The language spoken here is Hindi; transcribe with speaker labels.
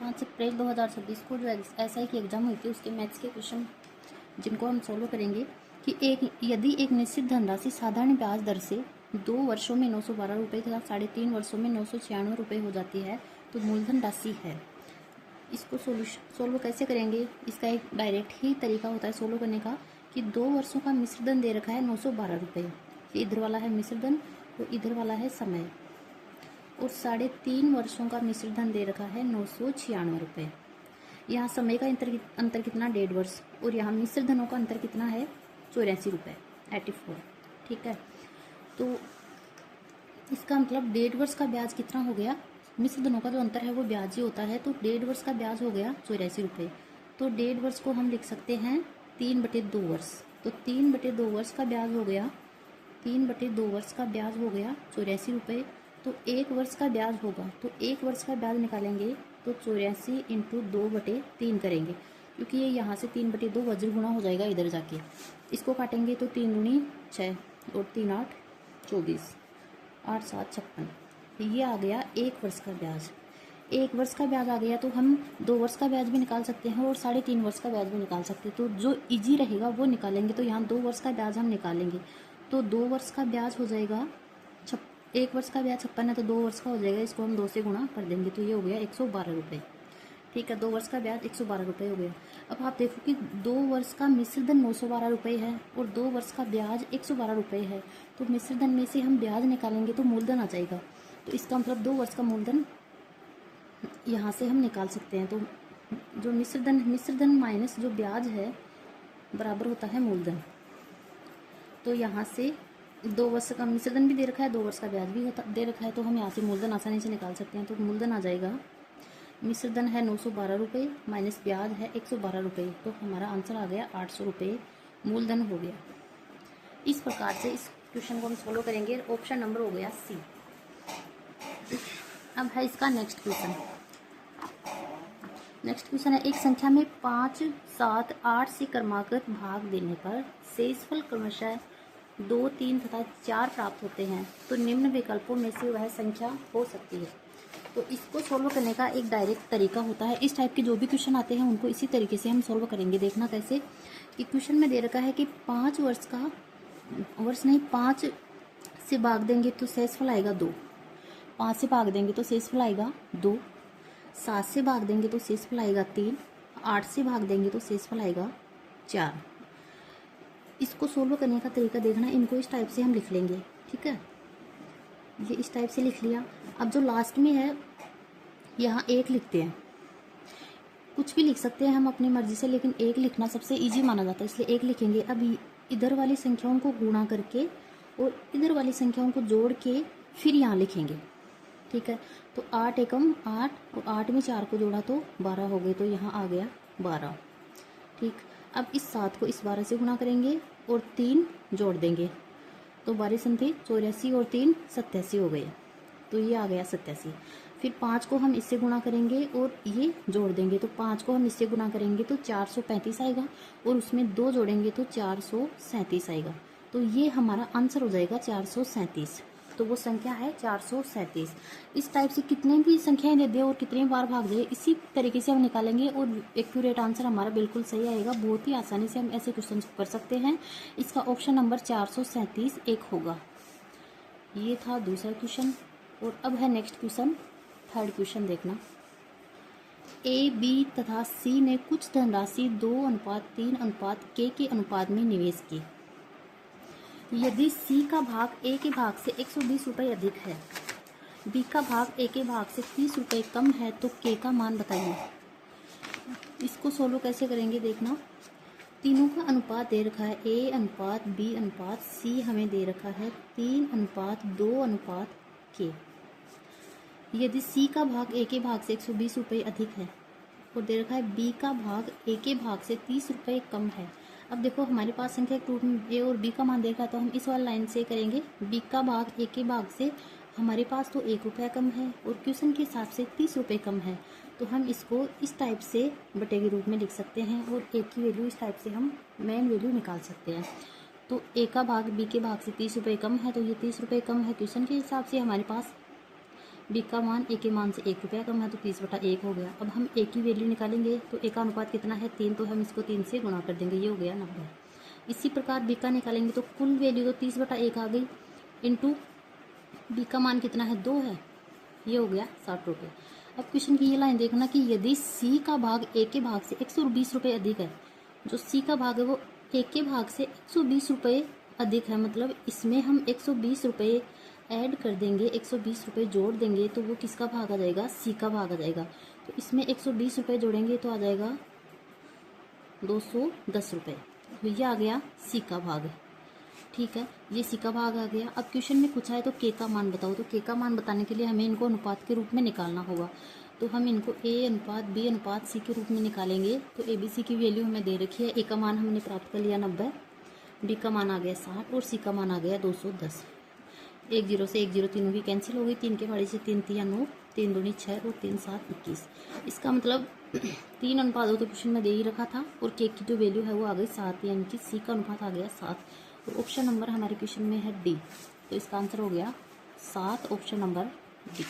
Speaker 1: 5 अप्रैल 2026 को जो SI की एग्ज़ाम हुई थी उसके मैथ्स के क्वेश्चन जिनको हम सोल्व करेंगे कि यदि एक निश्चित धनराशि साधारण ब्याज दर से 2 वर्षों में 912 रुपये तथा 3.5 वर्षों में 996 रुपये हो जाती है तो मूलधन राशि है। इसको सोल्व कैसे करेंगे? इसका एक डायरेक्ट ही तरीका होता है सोल्व करने का कि 2 वर्षों का मिश्र धन दे रखा है 912 रुपये। इधर वाला है मिश्र धन और इधर वाला है समय, और 3.5 वर्षों का मिश्र धन दे रखा है 996 रुपये। यहाँ समय का अंतर कितना? 1.5 वर्ष, और यहाँ मिश्र धनों का अंतर कितना है? 84 रुपये, 84। ठीक है, तो इसका मतलब 1.5 वर्ष का ब्याज कितना हो गया? मिश्र धनों का जो अंतर है वो ब्याज ही होता है, तो 1.5 वर्ष का ब्याज हो गया 84 रुपये। तो 1.5 वर्ष को हम लिख सकते हैं 3/2 वर्ष, तो 3/2 वर्ष का ब्याज हो गया 3/2 वर्ष का ब्याज हो गया 84 रुपये। तो 1 वर्ष का ब्याज होगा, तो 1 वर्ष का ब्याज निकालेंगे तो 84 × 2/3 करेंगे, क्योंकि ये यहाँ से 3/2 वज्र गुणा हो जाएगा इधर जाके। इसको काटेंगे तो 3 दूनी 6 और 3 8 24, 8 7 56। ये आ गया 1 वर्ष का ब्याज। 1 वर्ष का ब्याज आ गया तो हम 2 वर्ष का ब्याज भी निकाल सकते हैं और 3.5 वर्ष का ब्याज भी निकाल सकते हैं। तो जो इजी रहेगा वो निकालेंगे। तो यहाँ 2 वर्ष का ब्याज हम निकालेंगे, तो 2 वर्ष का ब्याज हो जाएगा 1 वर्ष का ब्याज 56 है तो 2 वर्ष का हो जाएगा, इसको हम 2 से गुणा कर देंगे तो ये हो गया 112 रुपये। ठीक है, 2 वर्ष का ब्याज 112 रुपये हो गया। अब आप देखो कि 2 वर्ष का मिश्र धन 912 रुपये है और 2 वर्ष का ब्याज 112 रुपये है, तो मिश्र धन में से हम ब्याज निकालेंगे तो मूलधन आ जाएगा। तो इसका मतलब 2 वर्ष का मूलधन यहाँ से हम निकाल सकते हैं। तो जो मिश्र धन माइनस जो ब्याज है बराबर होता है मूलधन। तो यहाँ से 2 वर्ष का मिश्र धन भी दे रखा है, 2 वर्ष का ब्याज भी दे रखा है, तो हम यहाँ से मूलधन आसानी से निकाल सकते हैं। तो मूलधन आ जाएगा, मिश्र धन है 912 रुपये माइनस ब्याज है 112 रुपये, तो हमारा आंसर आ गया 800 रुपये मूलधन हो गया। इस प्रकार से इस क्वेश्चन को हम सोल्व करेंगे। ऑप्शन नंबर हो गया सी। अब है इसका नेक्स्ट क्वेश्चन। नेक्स्ट क्वेश्चन है, एक संख्या में 5, 7, 8 से क्रमागत भाग देने पर शेषफल क्रमशः 2, 3 तथा 4 प्राप्त होते हैं, तो निम्न विकल्पों में से वह संख्या हो सकती है। तो इसको सोल्व करने का एक डायरेक्ट तरीका होता है। इस टाइप के जो भी क्वेश्चन आते हैं उनको इसी तरीके से हम सोल्व करेंगे। देखना कैसे कि क्वेश्चन में दे रखा है कि 5 से भाग देंगे तो शेषफल आएगा 2, 5 से भाग देंगे तो शेषफल आएगा 2, 7 से भाग देंगे तो शेषफल आएगा 3, 8 से भाग देंगे तो शेषफल आएगा 4। इसको सोल्व करने का तरीका देखना, इनको इस टाइप से हम लिख लेंगे। ठीक है, ये इस टाइप से लिख लिया। अब जो लास्ट में है यहाँ 1 लिखते हैं, कुछ भी लिख सकते हैं हम अपनी मर्जी से, लेकिन 1 लिखना सबसे इजी माना जाता है, इसलिए 1 लिखेंगे। अब इधर वाली संख्याओं को गुणा करके और इधर वाली संख्याओं को जोड़ के फिर यहाँ लिखेंगे। ठीक है, तो 8 एकम 8 और 8 में 4 को जोड़ा तो 12 हो गए, तो यहाँ आ गया 12। ठीक, अब इस 7 को इस 12 से गुणा करेंगे और 3 जोड़ देंगे, तो 12 संख्या 84 और 3 87 हो गए, तो ये आ गया 87। फिर 5 को हम इससे गुणा करेंगे और ये जोड़ देंगे, तो 5 को हम इससे गुणा करेंगे तो 435 आएगा, और उसमें 2 जोड़ेंगे तो 437 आएगा। तो ये हमारा आंसर हो जाएगा 437। तो वो संख्या है 437। इस टाइप से कितने भी संख्याएं दे दे और कितने बार भाग दे, इसी तरीके से हम निकालेंगे और एक्यूरेट आंसर हमारा बिल्कुल सही आएगा। बहुत ही आसानी से हम ऐसे क्वेश्चन कर सकते हैं। इसका ऑप्शन नंबर 437 एक होगा। ये था दूसरा क्वेश्चन, और अब है नेक्स्ट क्वेश्चन, थर्ड क्वेश्चन देखना। ए, बी तथा सी ने कुछ धनराशि 2:3:k के अनुपात में निवेश की। यदि सी का भाग ए के भाग से 120 रुपये अधिक है, बी का भाग ए के भाग से 30 रुपये कम है, तो के का मान बताइए। इसको सोल्व कैसे करेंगे देखना। तीनों का अनुपात दे रखा है, ए अनुपात बी अनुपात सी हमें दे रखा है 3:2:k। यदि सी का भाग ए के भाग से 120 रुपये अधिक है और दे रखा है बी का भाग ए के भाग से 30 रुपये कम है। अब देखो हमारे पास संख्या के रूप में ए और बी का मान दे रखा है, तो हम इस वाली लाइन से करेंगे। बी का भाग ए के भाग से हमारे पास तो 1 रुपया कम है और क्वेश्चन के हिसाब से 30 रुपये कम है, तो हम इसको इस टाइप से बटे के रूप में लिख सकते हैं और ए की वैल्यू इस टाइप से हम मेन वैल्यू निकाल सकते हैं। तो ए का भाग बी के भाग से 30 रुपये कम है, तो ये 30 रुपये कम है क्वेश्चन के हिसाब से हमारे पास। बी का मान ए के मान से 1 रुपया कम है तो 30/1 हो गया। अब हम ए की वैल्यू निकालेंगे तो ए का अनुपात कितना है 3, तो हम इसको 3 से गुणा कर देंगे, ये हो गया 90। इसी प्रकार बी का निकालेंगे तो कुल वैल्यू तो 30/1 आ गई, इंटू बी का मान कितना है 2 है, ये हो गया 60 रुपये। अब क्वेश्चन की ये लाइन देखना कि यदि सी का भाग ए के भाग से 120 रुपये अधिक है, जो सी का भाग है वो ए के भाग से 120 रुपये अधिक है, मतलब इसमें हम 120 रुपये ऐड कर देंगे, 120 रुपये जोड़ देंगे तो वो किसका भाग आ जाएगा, सी का भाग आ जाएगा। तो इसमें 120 रुपये जोड़ेंगे तो आ जाएगा 210 रुपये, तो ये आ गया सी का भाग। ठीक है, ये सी का भाग आ गया। अब क्वेश्चन में पूछा है तो के का मान बताओ, तो के का मान बताने के लिए हमें इनको अनुपात के रूप में निकालना होगा। तो हम इनको ए अनुपात बी अनुपात सी के रूप में निकालेंगे। तो ए बी सी की वैल्यू हमें दे रखी है, ए का मान हमने प्राप्त कर लिया 90, बी का मान आ गया 60 और सी का मान आ गया 210। 1 0 से 1 0 तीनों की कैंसिल हो गई, 3 के फाड़ी से 3 3 9, 3 दूनी 6 और 3 7 21। इसका मतलब 3 अनुपात हो तो क्वेश्चन में दे ही रखा था, और के की जो वैल्यू है वो आ गई 7, यानी कि सी का अनुपात आ गया 7। तो ऑप्शन नंबर हमारे क्वेश्चन में है डी, तो इसका आंसर हो गया 7, ऑप्शन नंबर डी।